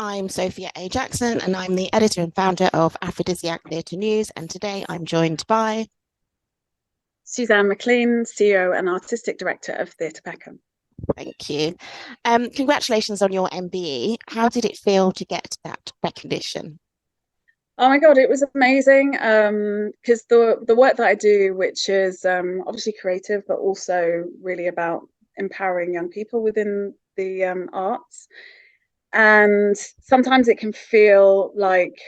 I'm Sophia A. Jackson, and I'm the editor and founder of Afridiziak Theatre News. And today I'm joined by. Suzann McLean, CEO and Artistic Director of Theatre Peckham. Thank you. Congratulations on your MBE. How did it feel to get that recognition? Oh my God, it was amazing. Because the work that I do, which is obviously creative, but also really about empowering young people within the arts. And sometimes it can feel like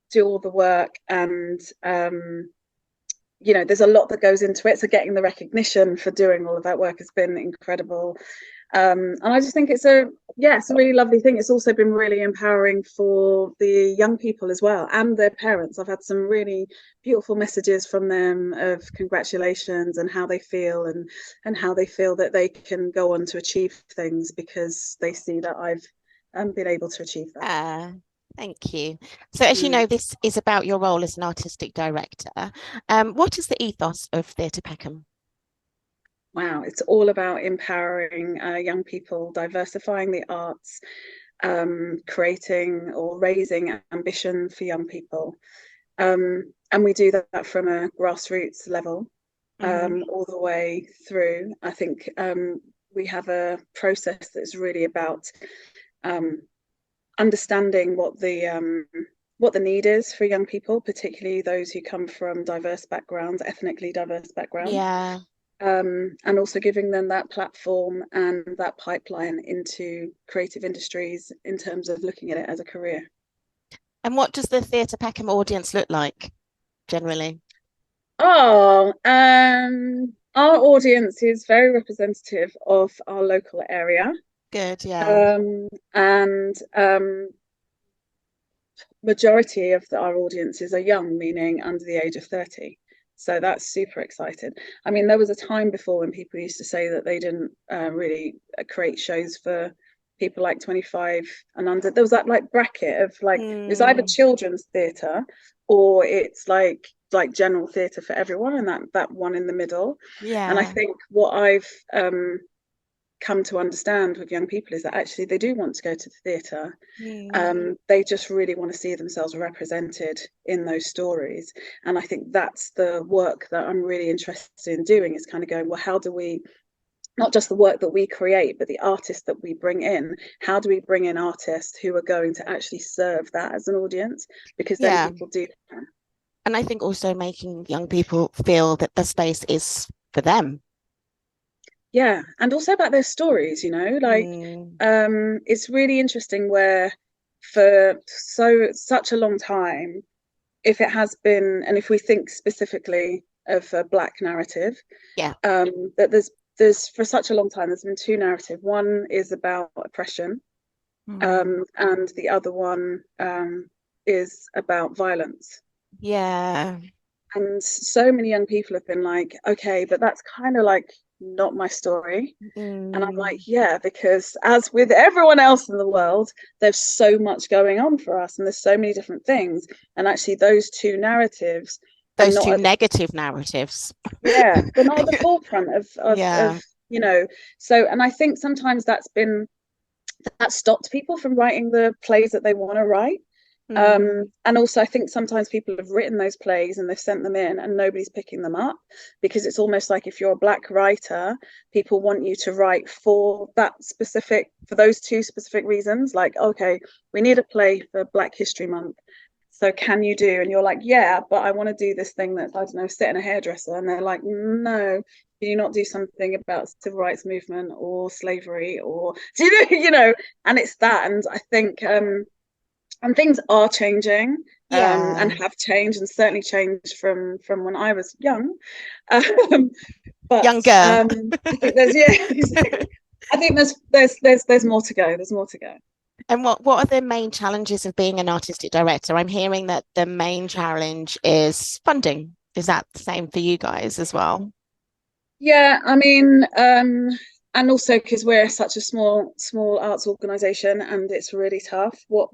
do all the work and there's a lot that goes into it. So getting the recognition for doing all of that work has been incredible. And I just think it's a really lovely thing. It's also been really empowering for the young people as well and their parents. I've had some really beautiful messages from them of congratulations and how they feel and how they feel that they can go on to achieve things because they see that I've been able to achieve that. Thank you. So, as you know, this is about your role as an artistic director. What is the ethos of Theatre Peckham? Wow, it's all about empowering young people, diversifying the arts, creating or raising ambition for young people. And we do that from a grassroots level, all the way through. I think we have a process that's really about understanding what the need is for young people, particularly those who come from diverse backgrounds, ethnically diverse backgrounds. Yeah. And also giving them that platform and that pipeline into creative industries in terms of looking at it as a career. And what does the Theatre Peckham audience look like generally? Oh, our audience is very representative of our local area. Good, yeah. And majority of our audiences are young, meaning under the age of 30. So that's super excited. I mean, there was a time before when people used to say that they didn't really create shows for people like 25 and under. There was that like bracket of like it's either children's theatre or it's like general theatre for everyone, and that one in the middle. Yeah. And I think what I've come to understand with young people is that actually they do want to go to the theatre. They just really want to see themselves represented in those stories. And I think that's the work that I'm really interested in doing, is kind of going, well, how do we, not just the work that we create, but the artists that we bring in, how do we bring in artists who are going to actually serve that as an audience? Because then people do that. And I think also making young people feel that the space is for them. Yeah, and also about their stories, like it's really interesting where for such a long time, if it has been, and if we think specifically of a Black narrative, that there's for such a long time there's been two narratives. One is about oppression, and the other one is about violence. Yeah. And so many young people have been like, okay, but that's kind of like not my story. And I'm like, yeah, because as with everyone else in the world, there's so much going on for us and there's so many different things. And actually those two narratives, those two negative narratives. Yeah, they're not at the forefront of so, and I think sometimes that stopped people from writing the plays that they want to write. And also I think sometimes people have written those plays and they've sent them in and nobody's picking them up, because it's almost like if you're a Black writer, people want you to write for those two specific reasons. Like, okay, we need a play for Black History Month, so can you do? And you're like, yeah, but I want to do this thing that's, I don't know, sit in a hairdresser. And they're like, no, can you not do something about civil rights movement or slavery or and it's that. And I think and things are changing, and have changed, and certainly changed from when I was young. But younger. I think I think there's more to go. There's more to go. And what are the main challenges of being an artistic director? I'm hearing that the main challenge is funding. Is that the same for you guys as well? Yeah, I mean, and also because we're such a small arts organisation, and it's really tough. What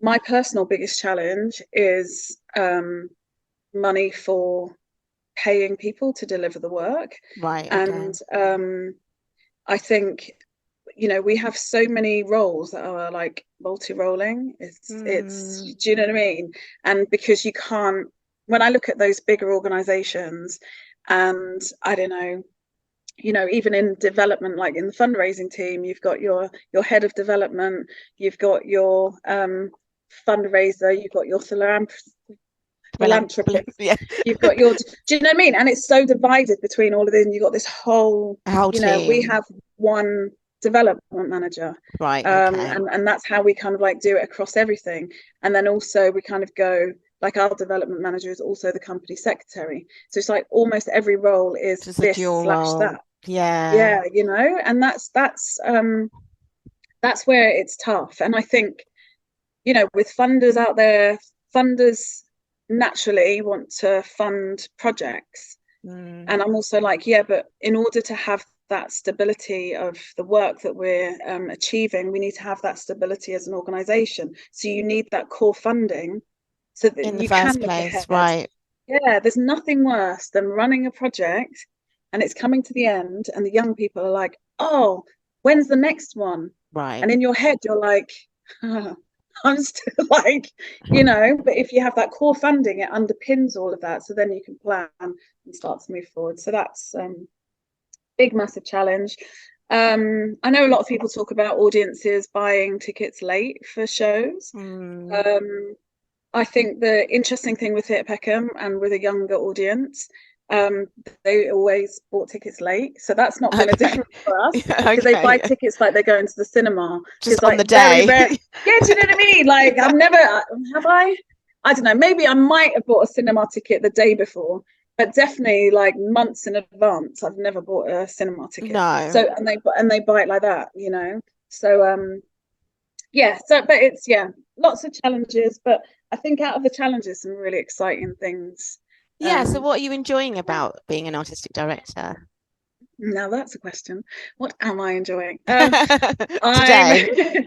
my personal biggest challenge is money for paying people to deliver the work. Right. And I think you know, we have so many roles that are like multi-rolling. It's do you know what I mean? And because you can't, when I look at those bigger organizations, and I don't know, you know, even in development, like in the fundraising team, you've got your head of development, you've got your fundraiser, you've got your philanthropist, yeah. You've got your, do you know what I mean? And it's so divided between all of this, and you've got this whole you know, team. we have one development manager, right, okay. and that's how we kind of like do it across everything. And then also we kind of go, like, our development manager is also the company secretary, so it's like almost every role is Just this slash role. that. Yeah, you know, and that's where it's tough. And I think, you know, with funders out there, funders naturally want to fund projects, and I'm also like, yeah, but in order to have that stability of the work that we're achieving, we need to have that stability as an organization. So you need that core funding so that in the you first can look place, ahead. right? Yeah, there's nothing worse than running a project and it's coming to the end and the young people are like, oh, when's the next one? Right. And in your head you're like, I'm still like, you know, but if you have that core funding, it underpins all of that, so then you can plan and start to move forward. So that's big, massive challenge. I know a lot of people talk about audiences buying tickets late for shows. I think the interesting thing with Theatre Peckham and with a younger audience, they always bought tickets late, so that's not been a difference for us, because they buy tickets like they're going to the cinema, just on like, the day. Very rare. Yeah, do you know what I mean? Like, I've never, have I don't know, maybe I might have bought a cinema ticket the day before, but definitely like months in advance I've never bought a cinema ticket. No. So and they buy it like that, you know. So yeah, so but it's, yeah, lots of challenges, but I think out of the challenges, some really exciting things. Yeah, so what are you enjoying about being an artistic director? Now that's a question. What am I enjoying?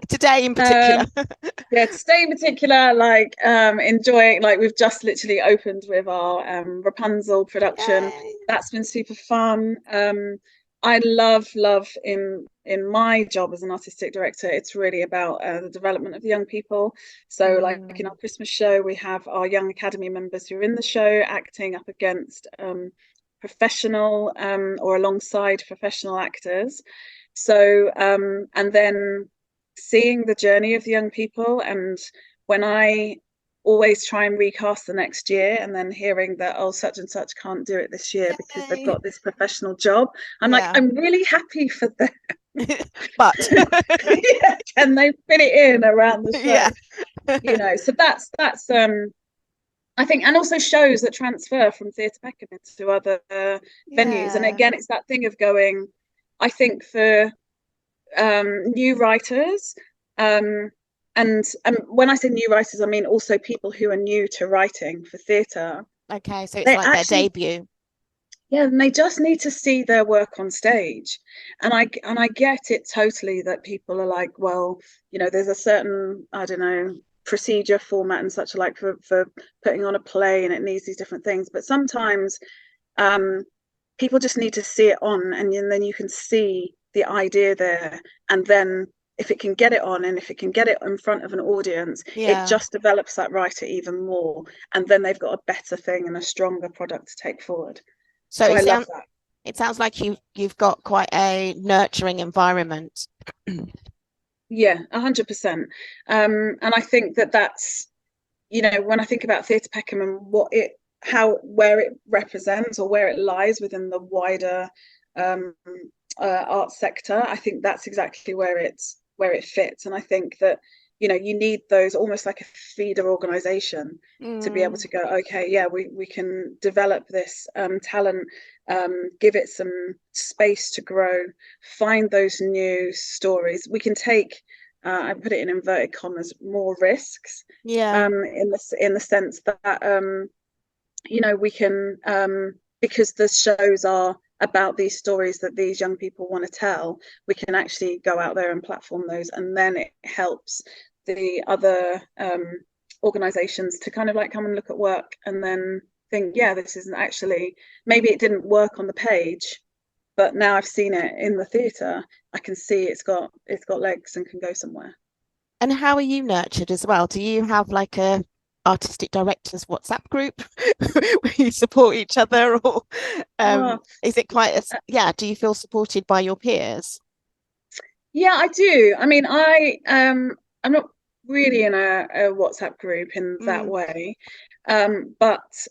Today in particular. Yeah, today in particular, like enjoying, like, we've just literally opened with our Rapunzel production. Yay. That's been super fun. I love in my job as an artistic director, it's really about the development of the young people. So like in our Christmas show, we have our young academy members who are in the show acting up against professional or alongside professional actors. So and then seeing the journey of the young people, and when I always try and recast the next year, and then hearing that, oh, such and such can't do it this year because they've got this professional job, I'm like, I'm really happy for them. But yeah, can they fit it in around the show? You know, so that's I think, and also shows that transfer from Theatre Peckham into other venues. And again, it's that thing of going, I think for new writers, and when I say new writers, I mean also people who are new to writing for theatre. Okay, so it's like their debut. Yeah, and they just need to see their work on stage. And I get it totally that people are like, well, you know, there's a certain, I don't know, procedure, format and such like for putting on a play, and it needs these different things. But sometimes people just need to see it on, and then you can see the idea there, and then if it can get it on, and if it can get it in front of an audience, it just develops that writer even more, and then they've got a better thing and a stronger product to take forward. So I love that. It sounds like you've got quite a nurturing environment. Yeah, 100%. And I think that's, you know, when I think about Theatre Peckham and where it represents or where it lies within the wider art sector, I think that's exactly where it fits. And I think that, you know, you need those almost like a feeder organization to be able to go, okay, yeah, we can develop this talent, give it some space to grow, find those new stories. We can take, I put it in inverted commas, more risks. In the sense that you know, we can because the shows are about these stories that these young people want to tell, we can actually go out there and platform those, and then it helps the other organizations to kind of like come and look at work and then think, yeah, this isn't actually, maybe it didn't work on the page, but now I've seen it in the theatre, I can see it's got legs and can go somewhere. And how are you nurtured as well? Do you have like a artistic directors WhatsApp group where you support each other, or is it quite do you feel supported by your peers? Yeah, I do. I mean, I'm not really in a WhatsApp group in that way, but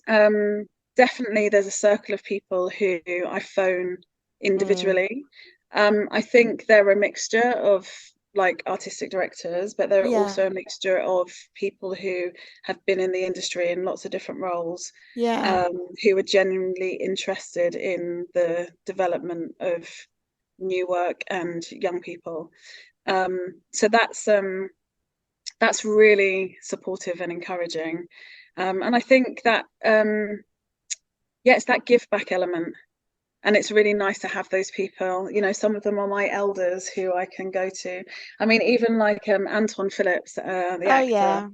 definitely there's a circle of people who I phone individually. I think they're a mixture of like artistic directors, but they're also a mixture of people who have been in the industry in lots of different roles, who are genuinely interested in the development of new work and young people. So that's really supportive and encouraging. And I think that it's that give back element. And it's really nice to have those people. You know, some of them are my elders who I can go to. I mean, even like Anton Phillips, the actor.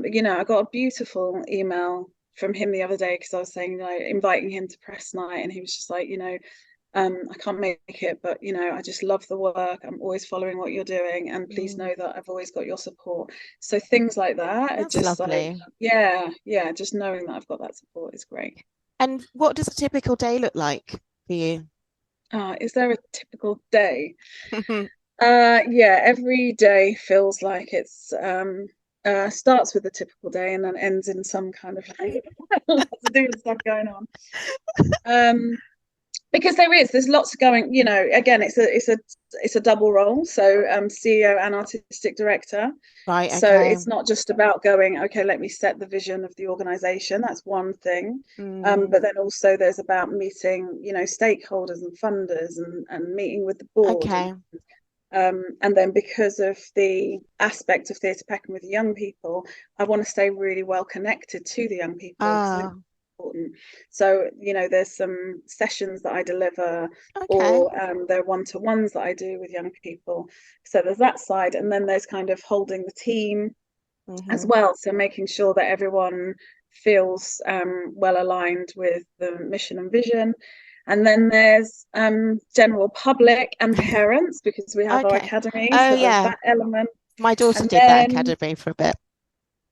You know, I got a beautiful email from him the other day because I was saying, inviting him to press night, and he was just like, I can't make it, but I just love the work. I'm always following what you're doing, and please know that I've always got your support. So things like that are just lovely. Like, just knowing that I've got that support is great. And what does a typical day look like for you? Is there a typical day? Every day feels like it's starts with a typical day and then ends in some kind of like lots of doing stuff going on. Because there's lots going, again, it's a double role. So CEO and artistic director. Right. So it's not just about going, okay, let me set the vision of the organization. That's one thing. But then also there's about meeting, stakeholders and funders and meeting with the board. Okay. And then because of the aspect of Theatre Peckham with young people, I want to stay really well connected to the young people. Important. So there's some sessions that I deliver, or there are one-to-ones that I do with young people. So there's that side, and then there's kind of holding the team as well, so making sure that everyone feels well aligned with the mission and vision. And then there's general public and parents, because we have our academy. So there's that element. My daughter did that academy for a bit.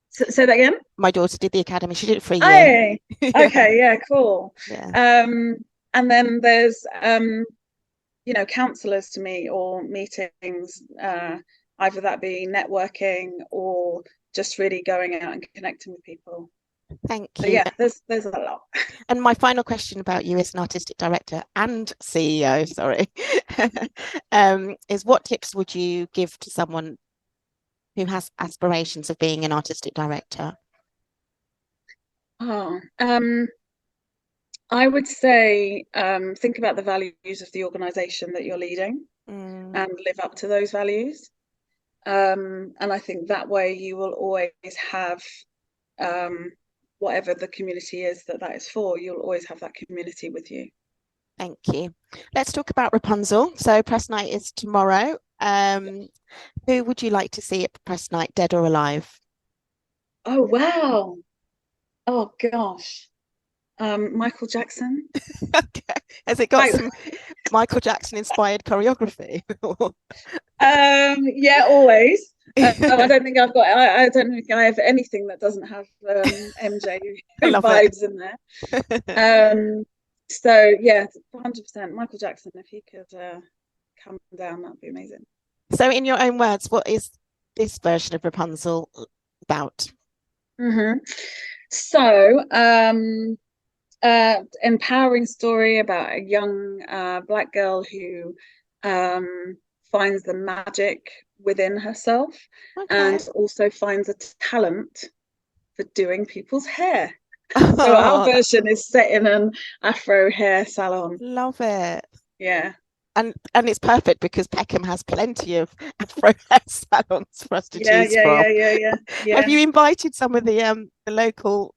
Say that again. My daughter did the academy. She did it for a year. Okay, yeah, cool. And then there's counsellors to meet, or meetings, either that be networking or just really going out and connecting with people. Thank you. So there's a lot. And my final question about you as an artistic director and CEO, is what tips would you give to someone who has aspirations of being an artistic director? I would say think about the values of the organisation that you're leading and live up to those values. And I think that way you will always have whatever the community is that is for, you'll always have that community with you. Thank you. Let's talk about Rapunzel. So press night is tomorrow. Who would you like to see at press night, dead or alive? Oh, wow. Oh, gosh. Michael Jackson. Okay. Has it got some Michael Jackson inspired choreography? Yeah, always. I don't think I don't think I have anything that doesn't have MJ vibes in there. So yeah, 100% Michael Jackson. If he could come down, that'd be amazing. So in your own words, what is this version of Rapunzel about? So empowering story about a young black girl who finds the magic within herself, and also finds a talent for doing people's hair. So our version is set in an Afro hair salon. Love it. Yeah. And it's perfect because Peckham has plenty of Afro hair salons for us to choose from. Yeah. Have you invited some of the local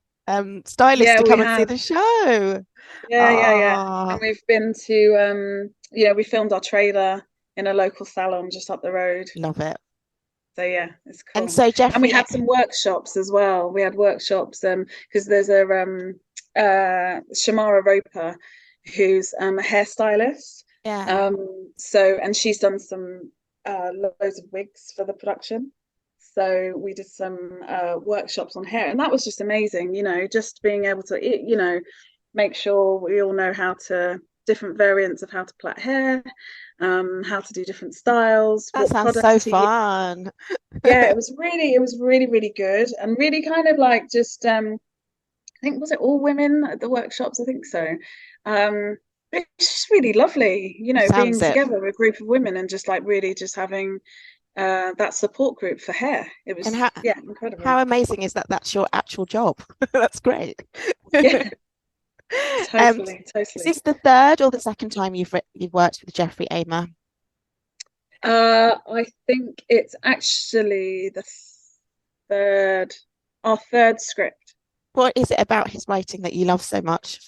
stylists to come and see the show? Yeah. And we've been to we filmed our trailer in a local salon just up the road. Love it. So yeah, it's cool. And so Jeffrey, and we had some workshops as well. We had workshops because there's a Shamara Roper who's a hairstylist. Yeah. So, and she's done some loads of wigs for the production. So we did some workshops on hair, and that was just amazing, you know, just being able to, you know, make sure we all know different variants of how to plait hair, how to do different styles, That what sounds products so to use. fun. Yeah, it was really, really good, and really kind of like just I think, was it all women at the workshops? I think so. It's just really lovely, you know, being Sounds it. together with a group of women and just like really just having that support group for hair. It And was, yeah, incredible. how amazing is that? That's your actual job. That's great. Yeah, totally. Is this the third or the second time you've worked with Jeffrey Amer? I think it's actually our third script. What is it about his writing that you love so much?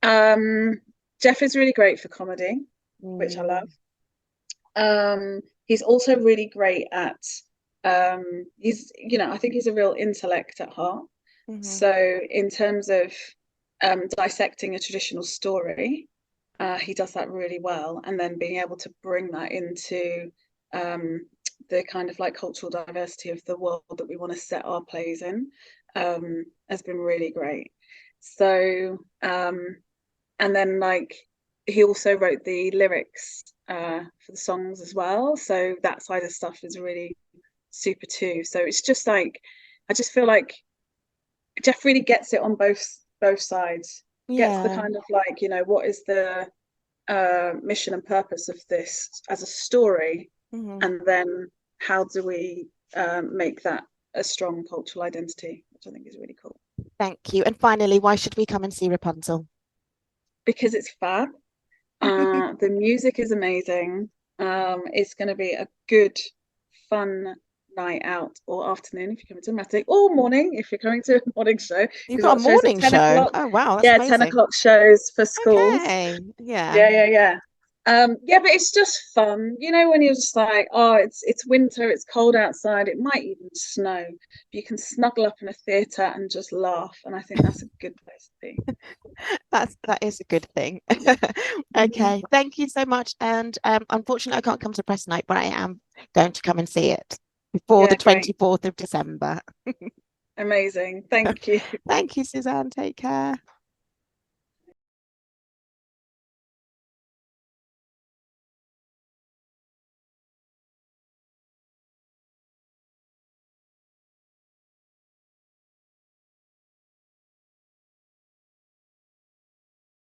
Jeff is really great for comedy, which I love. He's also really great at he's, you know, I think he's a real intellect at heart. So in terms of dissecting a traditional story, he does that really well, and then being able to bring that into the kind of like cultural diversity of the world that we want to set our plays in has been really great. So and then like he also wrote the lyrics for the songs as well, so that side of stuff is really super too. So it's just like, I just feel like Jeff really gets it on both sides. Gets the kind of like, you know, what is the mission and purpose of this as a story, and then how do we make that a strong cultural identity, which I think is really cool. Thank you. And finally, why should we come and see Rapunzel? Because it's fab. The music is amazing. It's going to be a good, fun night out, or afternoon if you're coming to a matinee, or morning if you're coming to a morning show. You've got a morning show. Oh wow, that's amazing. 10 o'clock shows for schools. Okay. Yeah. Yeah, but it's just fun, you know, when you're just like, oh, it's winter, it's cold outside, it might even snow, but you can snuggle up in a theatre and just laugh, and I think that's a good place to be. That is a good thing. Okay, thank you so much. And unfortunately I can't come to press night, but I am going to come and see it before the 24th of December. Amazing. Thank you. Thank you, Suzann. Take care.